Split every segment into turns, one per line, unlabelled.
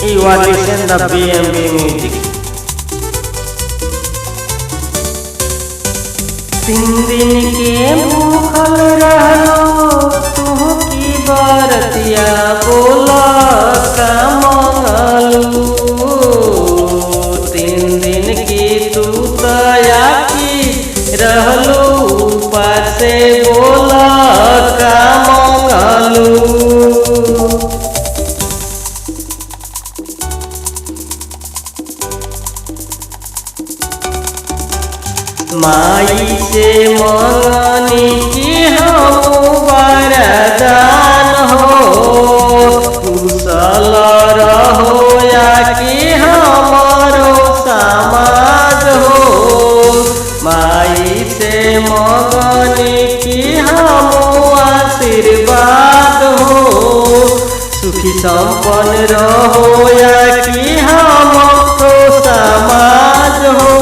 You are listening the BMB music. 3 दिन के भूखल रहलो तू की बरतिया बोला का मंगलू। 3 दिन की तू दया की रहलो पासे बोला का मंगलू। माई से मंगनी की हम वरदान हो कुशल रहो या कि हमारो समाज हो। माई से मंगनी की हम आशीर्वाद हो सुखी संपन्न रहो या कि हमको समाज हो।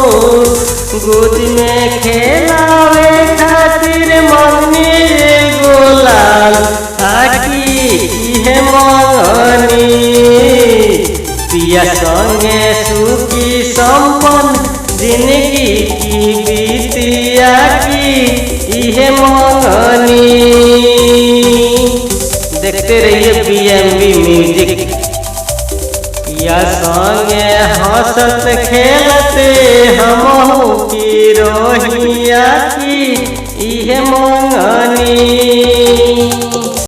गोद में खेलावे खातिर मंगनी गोलाल आकी है मंगनी। पिया संगे सुखी संपन्न जिंदगी की बीतिया की है मंगनी। देखते रहिए BMB म्यूजिक। या संगे हंसत खेलते हमहू की रोहिया की इहे मंगनी।